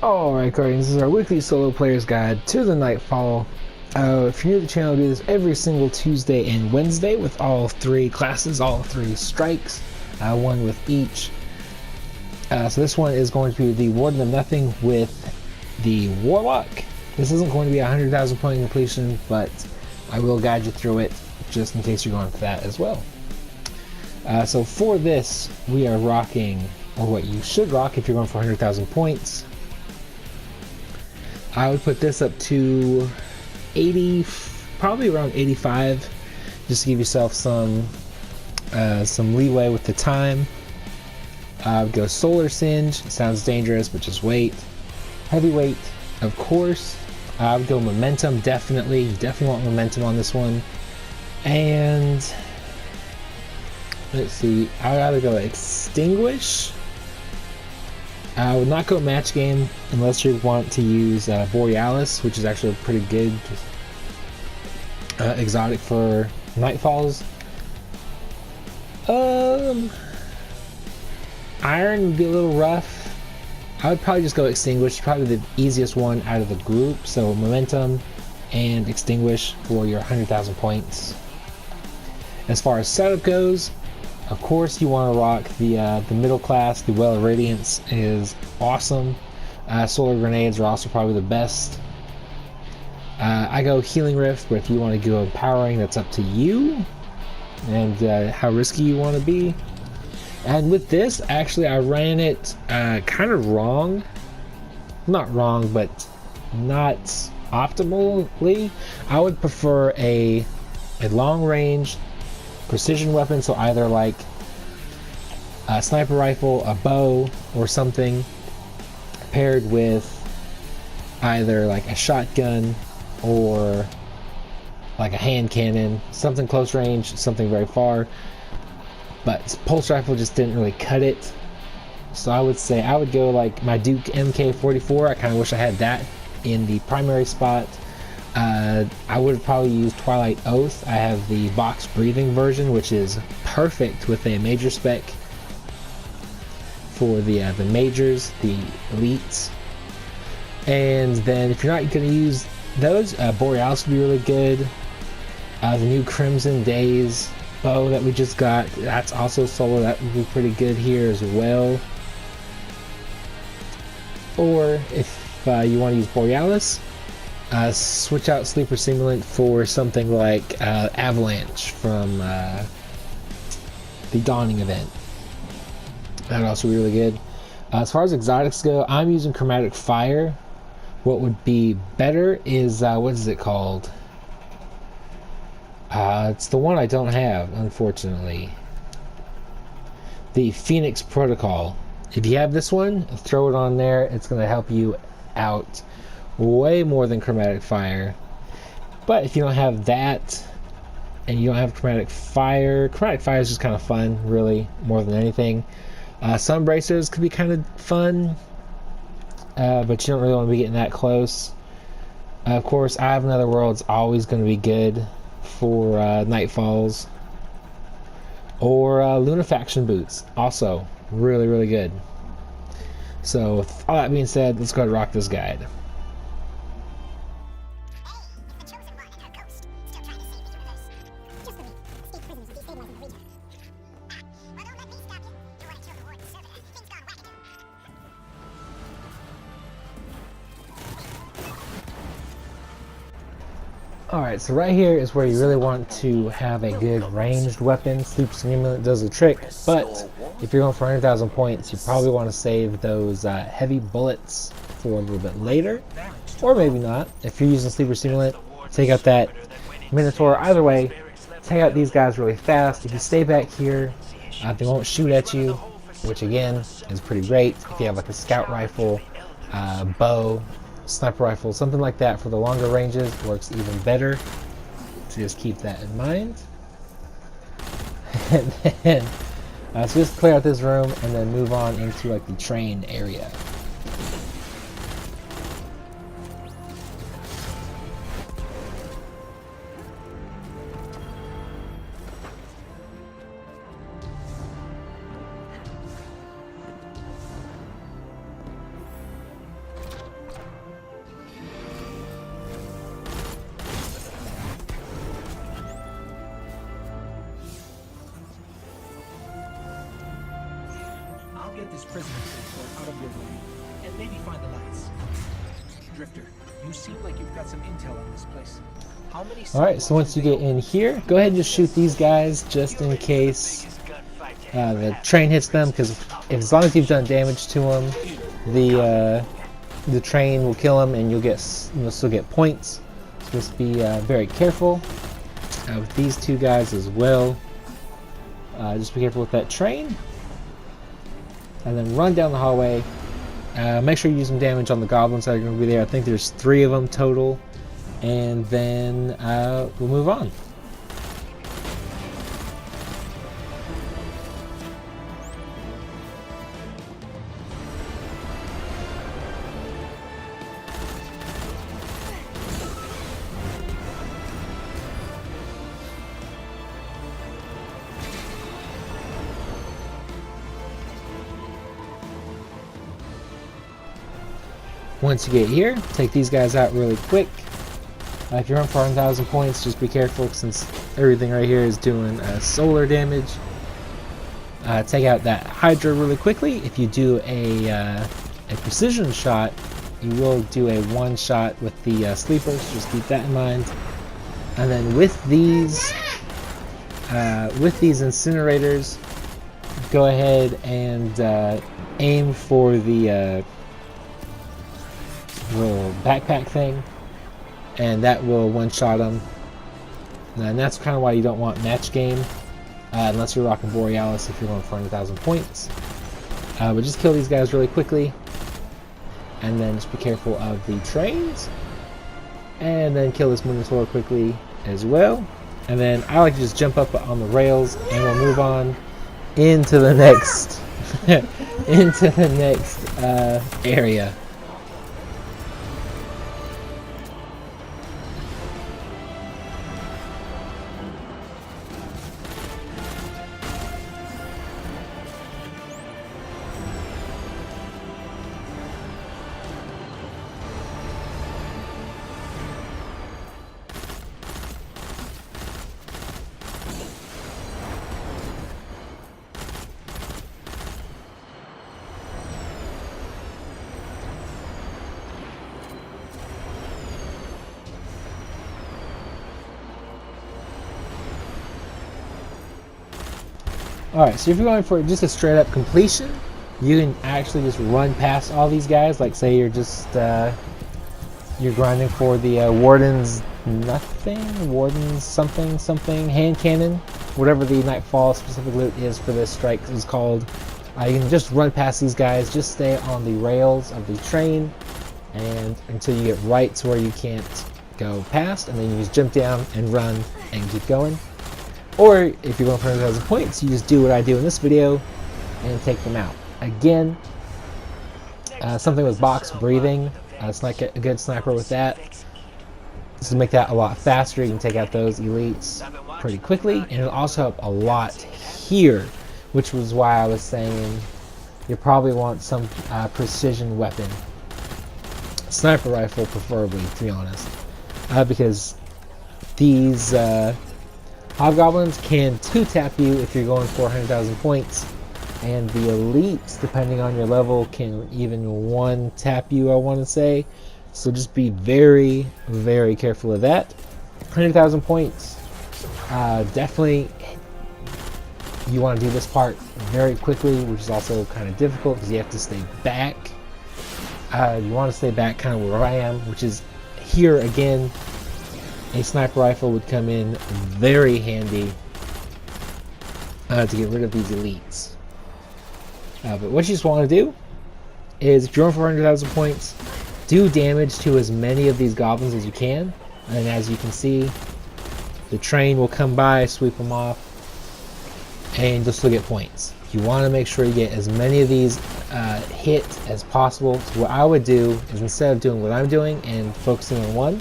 Alright Guardians, this is our weekly solo player's guide to the Nightfall. If you're new to the channel, I do this every single Tuesday and Wednesday with all three classes, all three strikes, one with each. So this one is going to be the Warden of Nothing with the Warlock. This isn't going to be a 100,000 point completion, but I will guide you through it just in case you're going for that as well. So for this, we are rocking, or what you should rock if you're going for 100,000 points. I would put this up to 80, probably around 85, just to give yourself some leeway with the time. I would go Solar Singe, sounds dangerous, but just wait. Heavyweight, of course. I would go Momentum, definitely want Momentum on this one. And let's see, I would either go Extinguish. I would not go match game unless you want to use Borealis, which is actually pretty good exotic for Nightfalls. Iron would be a little rough. I would probably just go Extinguish, probably the easiest one out of the group. So Momentum and Extinguish for your 100,000 points. As far as setup goes, of course, you want to rock the middle class. The Well of Radiance is awesome. Solar Grenades are also probably the best. I go Healing Rift, but if you want to go Empowering, that's up to you and how risky you want to be. And with this, actually, I ran it kind of wrong. Not wrong, but not optimally. I would prefer a long-range precision weapon, so either like a sniper rifle, a bow, or something paired with either like a shotgun or like a hand cannon, something close range, something very far. But pulse rifle just didn't really cut it, so I would say I would go like my Duke MK44. I kind of wish I had that in the primary spot. I would probably use Twilight Oath. I have the box breathing version, which is perfect with a major spec for the majors, the elites. And then if you're not going to use those, Borealis would be really good. The new Crimson Days bow that we just got, that's also solar. That would be pretty good here as well. Or if you want to use Borealis, switch out Sleeper Simulant for something like Avalanche from the Dawning event. That would also be really good. As far as exotics go, I'm using Chromatic Fire. What would be better is, what is it called? It's the one I don't have, unfortunately. The Phoenix Protocol. If you have this one, throw it on there. It's going to help you out way more than Chromatic Fire. But if you don't have that and you don't have Chromatic Fire is just kind of fun, really, more than anything. Sun Bracers could be kind of fun, but you don't really want to be getting that close. Of course, Eye of Another World's always going to be good for Nightfalls. Or Lunafaction Boots, also really good. So with all that being said, let's go ahead and rock this guide. Alright, so right here is where you really want to have a good ranged weapon. Sleeper Simulant does the trick, but if you're going for 100,000 points, you probably want to save those heavy bullets for a little bit later, or maybe not. If you're using Sleeper Simulant, take out that Minotaur. Either way, take out these guys really fast. If you stay back here, they won't shoot at you, which again is pretty great. If you have like a scout rifle, bow, sniper rifle, something like that for the longer ranges, works even better. So just keep that in mind. And then so just clear out this room and then move on into like the train area. residences or out of your way, and maybe find the lights. Drifter, you seem like you've got some intel on this place. How many? Alright, so once you get in here, go ahead and just shoot these guys just in case the train hits them, because as long as you've done damage to them, the train will kill them and you'll still get points. So just be very careful with these two guys as well. Just be careful with that train, and then run down the hallway. Make sure you use some damage on the goblins that are going to be there. I think there's 3 of them total, and then we'll move on. Once you get here, take these guys out really quick. If you're on for 1,000 points, just be careful since everything right here is doing solar damage. Take out that Hydra really quickly. If you do a precision shot, you will do a one-shot with the sleepers. Just keep that in mind. And then with these incinerators, go ahead and aim for the little backpack thing, and that will one-shot them. And that's kind of why you don't want match game unless you're rocking Borealis if you're going for 100,000 points. But just kill these guys really quickly, and then just be careful of the trains, and then kill this Minotaur quickly as well. And then I like to just jump up on the rails, and we'll move on into the next area. Alright, so if you're going for just a straight up completion, you can actually just run past all these guys. Like say you're just you're grinding for the Warden's Nothing, Warden's something hand cannon, whatever the Nightfall specific loot is for this strike is called. You can just run past these guys, just stay on the rails of the train, and until you get right to where you can't go past, and then you just jump down and run and keep going. Or if you're going for 100,000 points, you just do what I do in this video and take them out. Again, something with box breathing. It's like a good sniper with that. This will make that a lot faster. You can take out those elites pretty quickly, and it'll also help a lot here, which was why I was saying you probably want some precision weapon. Sniper rifle preferably, to be honest. Because these Hobgoblins can 2-tap you if you're going for 100,000 points, and the elites, depending on your level, can even 1-tap you, I want to say. So just be very, very careful of that. 100,000 points, definitely you want to do this part very quickly, which is also kind of difficult because you have to stay back. You want to stay back kind of where I am, which is here again. A sniper rifle would come in very handy to get rid of these elites. But what you just want to do is, if you're going for 100,000 points, do damage to as many of these goblins as you can. And as you can see, the train will come by, sweep them off, and you'll still get points. You want to make sure you get as many of these hit as possible. So what I would do is, instead of doing what I'm doing and focusing on one,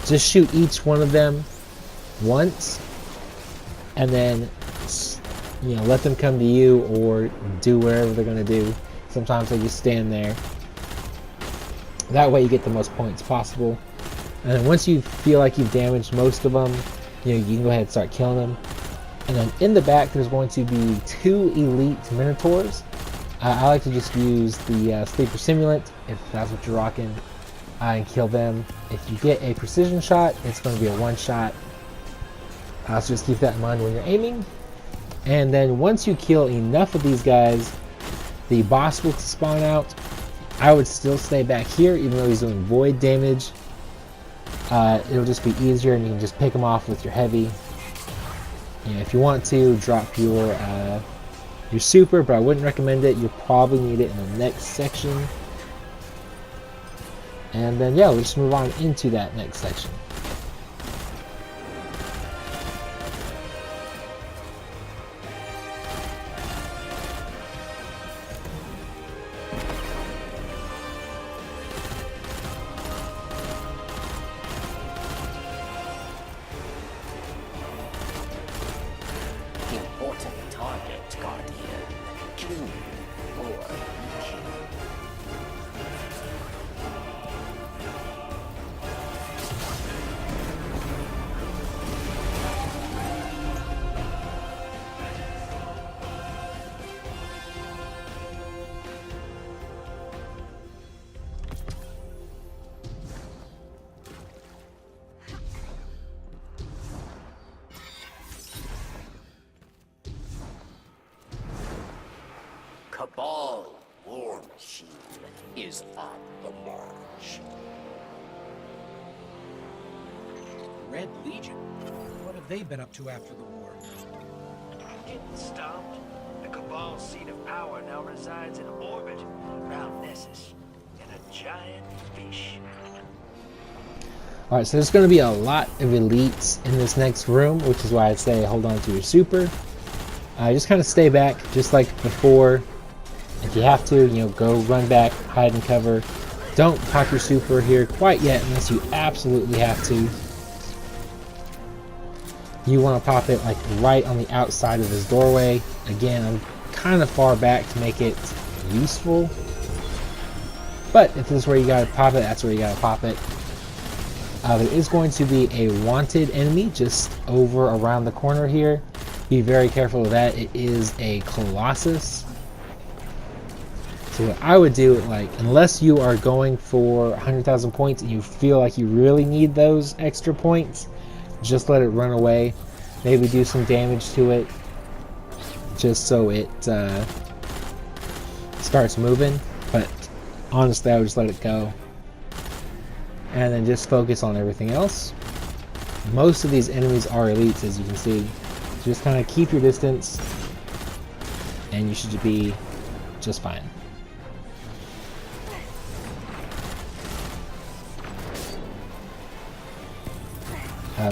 just shoot each one of them once, and then let them come to you or do whatever they're going to do. Sometimes they just stand there. That way you get the most points possible. And then once you feel like you've damaged most of them, you can go ahead and start killing them. And then in the back there's going to be 2 elite Minotaurs. I like to just use the Sleeper Simulant, if that's what you're rocking, and kill them. If you get a precision shot, it's going to be a one-shot. So just keep that in mind when you're aiming. And then once you kill enough of these guys, the boss will spawn out. I would still stay back here, even though he's doing void damage. It'll just be easier, and you can just pick him off with your heavy. If you want to, drop your super, but I wouldn't recommend it. You'll probably need it in the next section. And then yeah, we'll just move on into that next section. Important target, Guardian. Kill or be killed. Cabal war machine is on the march. Red Legion? What have they been up to after the war? Getting stomped. The Cabal's seat of power now resides in orbit around Nessus, and a giant fish. Alright, so there's going to be a lot of elites in this next room, which is why I'd say hold on to your super. Just kind of stay back, just like before. If you have to, go run back, hide and cover. Don't pop your super here quite yet unless you absolutely have to. You want to pop it like right on the outside of this doorway. Again, I'm kind of far back to make it useful. But if this is where you gotta pop it, that's where you gotta pop it. There is going to be a wanted enemy just over around the corner here. Be very careful of that. It is a Colossus. So what I would do, unless you are going for 100,000 points and you feel like you really need those extra points, just let it run away. Maybe do some damage to it, just so it starts moving. But honestly, I would just let it go. And then just focus on everything else. Most of these enemies are elites, as you can see. So just kind of keep your distance, and you should be just fine.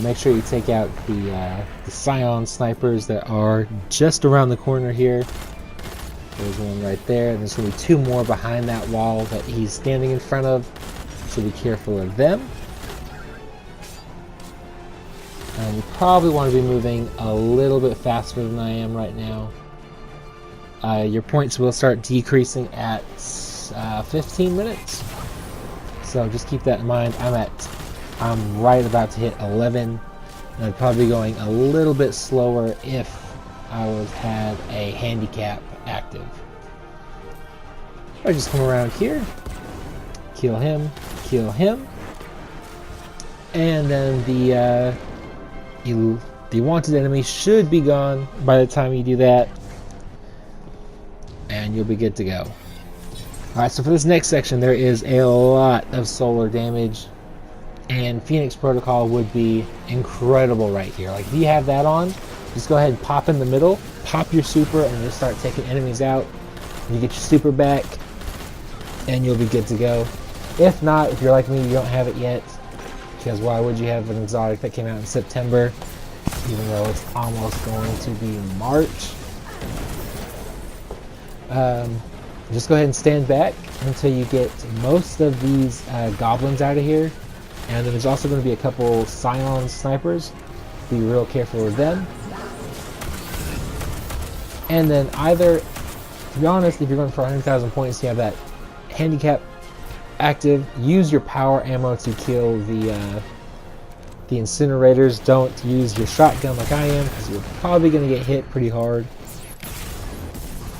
Make sure you take out the Scion snipers that are just around the corner here. There's one right there, and there's going to be two more behind that wall that he's standing in front of, so be careful of them. And you probably want to be moving a little bit faster than I am right now. Your points will start decreasing at 15 minutes, so just keep that in mind. I'm right about to hit 11, and I'd probably be going a little bit slower if I had a handicap active. I just come around here, kill him, and then the wanted enemy should be gone by the time you do that, and you'll be good to go. Alright, so for this next section, there is a lot of solar damage. And Phoenix Protocol would be incredible right here. Like, if you have that on, just go ahead and pop in the middle, pop your super, and just start taking enemies out. You get your super back, and you'll be good to go. If not, if you're like me, you don't have it yet, because why would you have an exotic that came out in September, even though it's almost going to be March? Just go ahead and stand back until you get most of these goblins out of here. And then there's also going to be a couple Scion snipers. Be real careful with them. And then either, to be honest, if you're going for 100,000 points, you have that handicap active, use your power ammo to kill the incinerators. Don't use your shotgun like I am, because you're probably going to get hit pretty hard.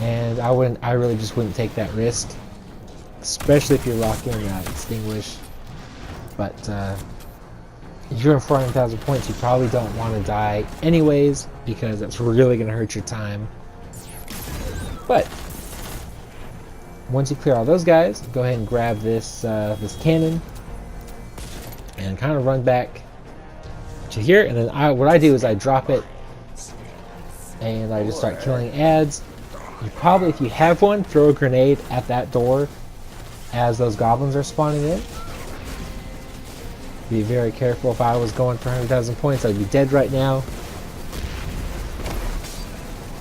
and I really just wouldn't take that risk, especially if you're rocking Extinguish. But if you're in 400,000 points, you probably don't want to die anyways, because that's really going to hurt your time. But once you clear all those guys, go ahead and grab this this cannon and kind of run back to here. And then what I do is I drop it and I just start killing ads. You probably, if you have one, throw a grenade at that door as those goblins are spawning in. Be very careful. If I was going for 100,000 points, I'd be dead right now.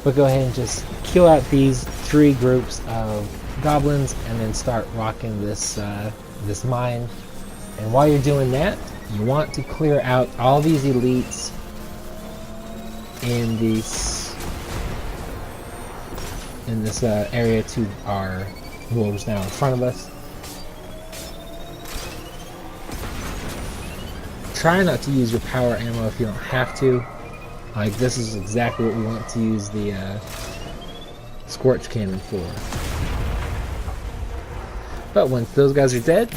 But go ahead and just kill out these 3 groups of goblins and then start rocking this this mine. And while you're doing that, you want to clear out all these elites in this area to our wolves now in front of us. Try not to use your power ammo if you don't have to. Like, this is exactly what we want to use the Scorch Cannon for. But once those guys are dead,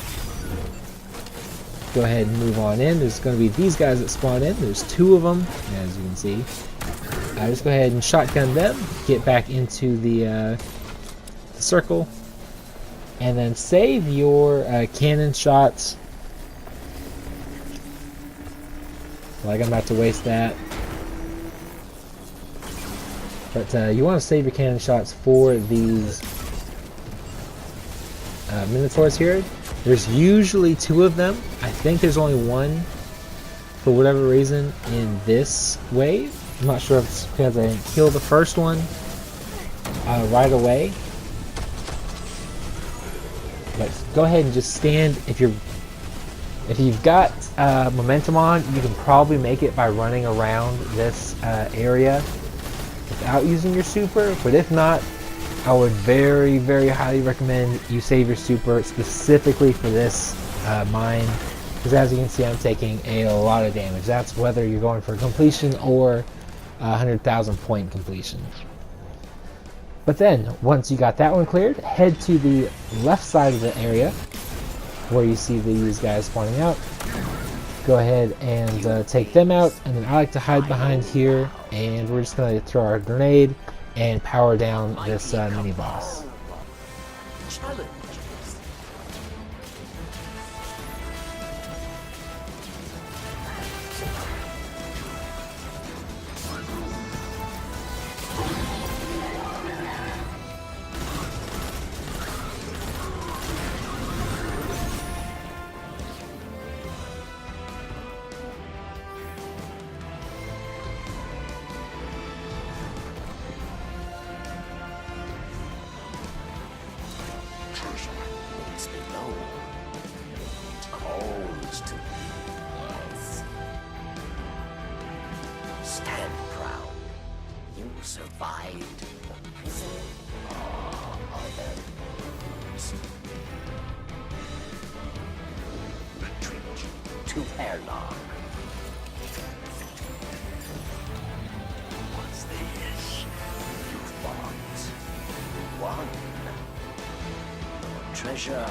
go ahead and move on in. There's going to be these guys that spawn in. There's 2 of them, as you can see. Just go ahead and shotgun them, get back into the circle, and then save your cannon shots. Like, I'm about to waste that. But you want to save your cannon shots for these Minotaurs here. There's usually 2 of them. I think there's only 1 for whatever reason in this wave. I'm not sure if it's because I didn't kill the first one right away. But go ahead and just stand. If you've got momentum on, you can probably make it by running around this area without using your super. But if not, I would very, very highly recommend you save your super specifically for this mine, because as you can see, I'm taking a lot of damage. That's whether you're going for completion or 100,000 point completion. But then once you got that one cleared, head to the left side of the area where you see these guys spawning out. Go ahead and take them out, and then I like to hide behind here, and we're just going to throw our grenade and power down this mini boss. Stand proud. You survived the prison of others. Retreat to Warlock. What's this? You fought. You won. Your treasure.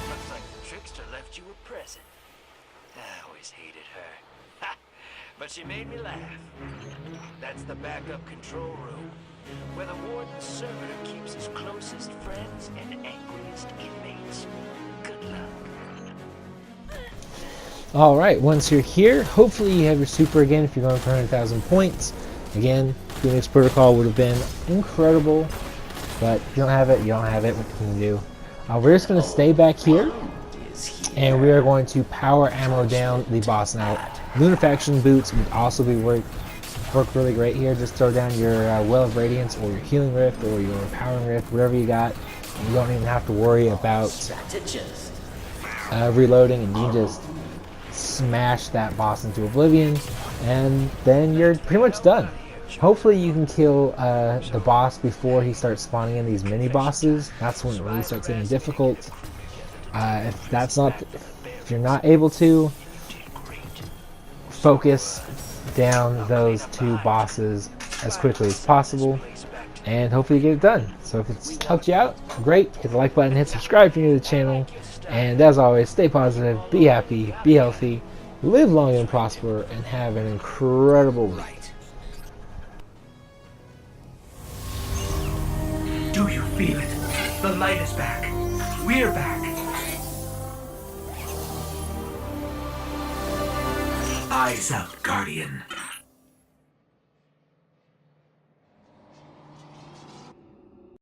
Looks like the trickster left you a present. I always hated her. But she made me laugh. That's the backup control room, where the Warden's servitor keeps his closest friends and angriest inmates. Good luck. Alright, once you're here, hopefully you have your super again if you're going for 100,000 points. Again, Phoenix Protocol would have been incredible, but if you don't have it, you don't have it. What can you do? We're just going to stay back here, and we are going to power ammo down the boss. Now, Lunafaction boots would also be work really great here. Just throw down your Well of Radiance or your Healing Rift or your Powering Rift, whatever you got. You don't even have to worry about reloading, and you just smash that boss into oblivion, and then you're pretty much done. Hopefully you can kill the boss before he starts spawning in these mini bosses. That's when it really starts getting difficult. If you're not able to, focus down those 2 bosses as quickly as possible, and hopefully get it done. So if it's helped you out, great. Hit the like button, hit subscribe if you're new to the channel, and as always, stay positive, be happy, be healthy, live long and prosper, and have an incredible week. Do you feel it? The light is back. We're back. Eyes up, Guardian.